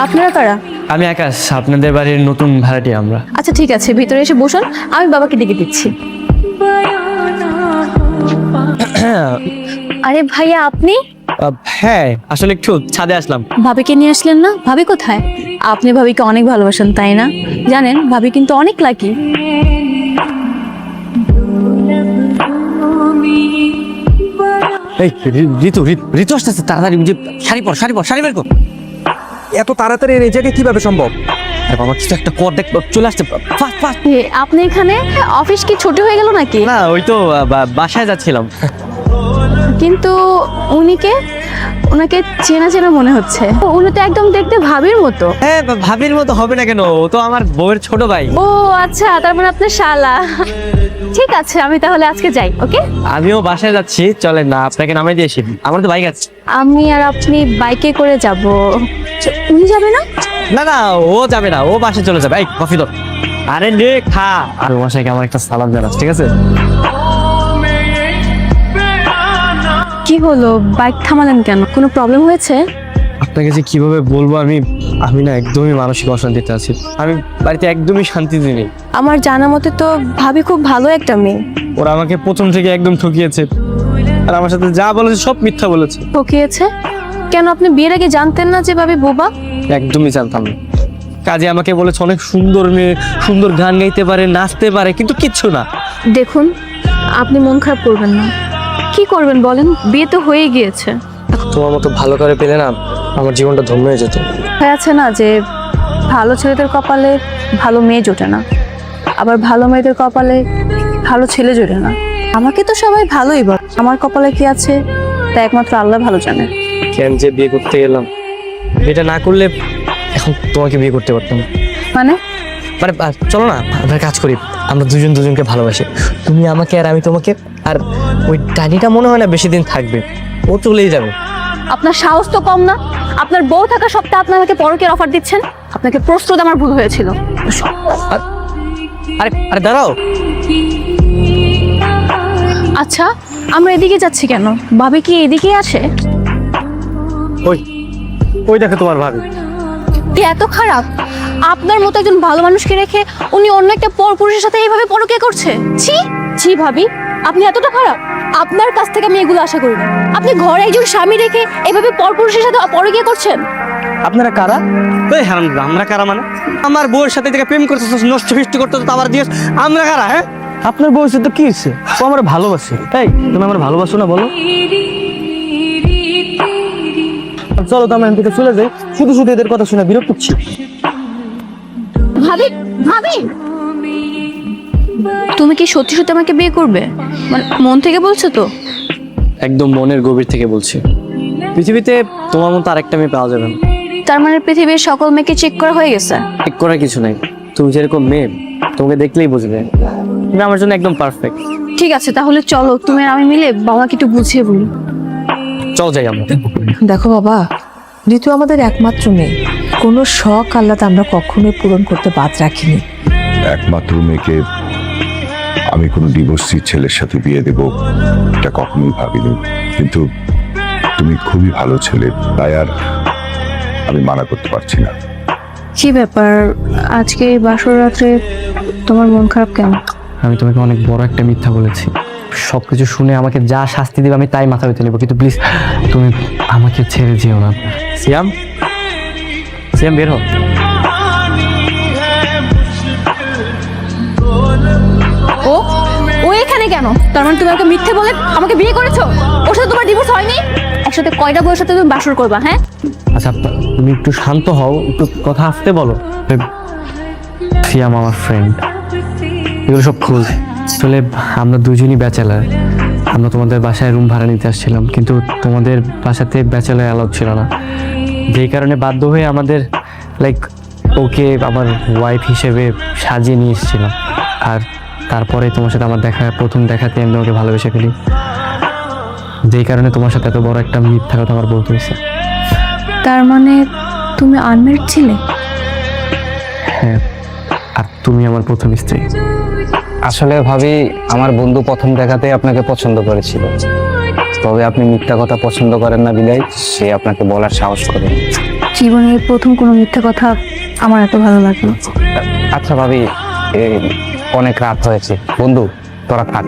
আপনারা কারা? আমি আকাশ, আপনাদের বাড়ির নতুন ভাড়াটি আমরা। আচ্ছা ঠিক আছে, ভিতরে এসে বসুন, আমি বাবাকে ডেকে দিচ্ছি। আরে ভাইয়া আপনি? হ্যাঁ, আসলে একটু ছাদে আসলাম। ভাবিকে নিয়ে আসলেন না? ভাবি কোথায়? আপনি ভাবিকে অনেক ভালোবাসেন তাই না? জানেন ভাবি কিন্তু অনেক লাকি। এই ঋতু আসতেছে, তাড়াতাড়ি শাড়ি পর শাড়ি বের কর। এত তাড়াতাড়ি এই জায়গায় কিভাবে সম্ভব? আরে বাবা, কিছু একটা কর, দেখ চলে আসছে ফাস্ট। আপনি এখানে? অফিস কি ছুটি হয়ে গেল নাকি? না, ওই তো বাসায় যাচ্ছিলাম। কিন্তু ওনাকে চেনা চেনা মনে হচ্ছে। উনি তো একদম দেখতে ভাবির মতো। হ্যাঁ, ভাবির মতো হবে না কেন? ও তো আমার বউয়ের ছোট ভাই। ও আচ্ছা, তার মানে আপনার শালা। ঠিক আছে, আমি তাহলে আজকে যাই। ওকে, আমিও বাসায় যাচ্ছি, চলেন না আপনাকে নামাই দিয়ে আসি। আমার তো বাইক আছে। আমি আর আপনি বাইকে করে যাব। উনি যাবে না? না, ও যাবে না, ও বাসায় চলে যাবে। এই কফি দাও। আরে নে খা। আর বাসায় আমার একটা সালাম জানাস, ঠিক আছে? কি হলো, বাইক থামালেন কেন? কোনো প্রবলেম হয়েছে? আপনাকে যে কিভাবে বলবো, আমি না একদমই মানসিক অশান্তিতে আছি। আমি বাড়িতে একদমই শান্তিতে নেই। আমার জানা মতে তো ভাবি খুব ভালো একটা মেয়ে। ওরা আমাকে প্রথম থেকে একদম ঠকিয়েছে, আর আমার সাথে যা বলেছে সব মিথ্যা বলেছে। ঠকিয়েছে কেন? আপনি বিয়ের আগে জানতেন না যে ভাবি বোবা? একদমই জানতাম না। কাজে আমাকে বলেছে অনেক সুন্দর মেয়ে, সুন্দর গান গাইতে পারে, নাচতে পারে, কিন্তু কিচ্ছু না। দেখুন, আপনি মন খারাপ করবেন না। কি করবেন বলেন? বিয়ে তো হয়ে গিয়েছে। তোমার মতো ভালো করে পেলে না আমার জীবনটা ধন্য হয়ে যেত। হয়ে আছে না যে ভালো ছেলেদের কপালে ভালো মেয়ে জোটে না, আবার ভালো মেয়েদের কপালে ভালো ছেলে জোটে না। আমাকে তো সবাই ভালোই বলে, আমার কপালে কি আছে তা একমাত্র আল্লাহ ভালো জানে। কেন যে বিয়ে করতে গেলাম? এটা না করলে এখন তোমাকে বিয়ে করতে পারতাম। মানে চলো না, আমরা কাজ করি, আমরা দুজনকে ভালোবাসি, তুমি আমাকে আর আমি তোমাকে। আর ওই টানিটা মনে হয় না বেশি দিন থাকবে, ও চলেই যাবে। আপনার সাহস তো কম না? আপনার বউ থাকা সত্ত্বেও আপনি আমাকে পরকীয়ার অফার দিচ্ছেন। আপনাকে প্রস্তুত আমার ভুল হয়েছিল। আরে দাঁড়াও। আচ্ছা, আমরা এদিকে যাচ্ছি কেন? ভাবি কি এদিকে আসে? ওই দেখো তোমার ভাবি। এত খারাপ? আপনার মতো একজন ভালো মানুষকে রেখে উনি অন্য একটা পরপুরুষের সাথে এইভাবে পরকীয়া করছে। ছি ভাবি, আপনি এতটা খারাপ? আপনার কাছ থেকে আমি এগুলো আশা করি না। আপনি ঘরে একজন স্বামী রেখে এভাবে পরপুরুষের সাথে পরকীয়া করছেন। আপনারা কারা? আমরা কারা মানে? আমার বউয়ের সাথে থেকে প্রেম করতেছ, নষ্ট ফিষ্ট করতেছ, আবার দিয়ে আমরা কারা? হ্যাঁ, আপনার বউয়ের সাথে কি হয়েছে? ও আমার ভালোবাসে। এই তুমি আমার ভালোবাসো না বলো? চলো তো আমরা এখান থেকে চলে যাই, শুধু এদের কথা শুনে বিরক্ত হচ্ছি। ভাবি, তুমি কি সত্যি সত্যি আমাকে বিয়ে করবে? মানে মন থেকে বলছো তো? একদম মনের গভীর থেকে বলছি। পৃথিবীতে তোমার মতো আরেকটা মেয়ে পাওয়া যাবে না। তার মানে পৃথিবীর সকল মেয়েকে চেক করা হয়ে গেছে? চেক করার কিছু নাই, তুমি যেরকম মেয়ে তোমাকে দেখলেই বুঝবে তুমি আমার জন্য একদম পারফেক্ট। ঠিক আছে, তাহলে চলো তুমি আর আমি মিলে বাবাকে একটু বুঝিয়ে বলি। চল যাই আমরা। দেখো বাবা, ঋতু আমাদের একমাত্র মেয়ে। কোনো শখ আল্লাহ আমরা কখনোই পূরণ করতে বাদ রাখিনি। একমাত্র মেয়েকে আমি কোনো ডিভোর্সি ছেলের সাথে বিয়ে দেব এটা কখনোই ভাবিনি, কিন্তু তুমি খুবই ভালো ছেলে, তাই আর আমি মানা করতে পারছি না। কি ব্যাপার, আজকে বাসর রাত্রে তোমার মন খারাপ কেন? আমি তোমাকে অনেক বড় একটা মিথ্যা বলেছি। সবকিছু শুনে আমাকে যা শাস্তি দেবে আমি তাই মাথা হইতে নেবো, কিন্তু প্লিজ তুমি আমাকে ছেড়ে যেও না। সিয়াম বের হো। ও এখানে কেন? তার মানে তুমি আমাকে মিথ্যে বলে আমাকে বিয়ে করেছো? ওর সাথে তোমার ডিভোর্স হয়নি? একসাথে কয়টা বউয়ের সাথে তুমি বাসর করবা? হ্যাঁ আচ্ছা, তুমি একটু শান্ত হও, একটু কথা আসতে বলো। সিয়াম আমার ফ্রেন্ড, এগুলো সব খুল। আসলে আমরা দুজনই ব্যাচেলার। আমরা তোমাদের বাসায় রুম ভাড়া নিতে আসছিলাম, কিন্তু তোমাদের বাসাতে ব্যাচেলার অ্যালাউড ছিল না, যেই কারণে বাধ্য হয়ে আমাদের ওকে আমার ওয়াইফ হিসেবে সাজিয়ে নিয়ে এসেছিলাম। আর তারপরে তোমার সাথে আমার প্রথম দেখাতে আমি তোমাকে ভালোবেসে ফেলি, যেই কারণে তোমার সাথে এত বড় একটা মিথ্যা কথা আমার বলতে হয়েছে। তার মানে তুমি আনম্যারিড ছিলে? হ্যাঁ, আর তুমি আমার প্রথম স্ত্রী। আসলে ভাবি, আমার বন্ধু প্রথম দেখাতে আপনাকে পছন্দ করেছিল, তবে আপনি মিথ্যা কথা পছন্দ করেন না বিদায় সে আপনাকে বলার সাহস করে। জীবনে এই প্রথম কোনো মিথ্যা কথা আমার এত ভালো লাগলো। আচ্ছা ভাবি, অনেক রাত হয়েছে, বন্ধু তোরা থাক।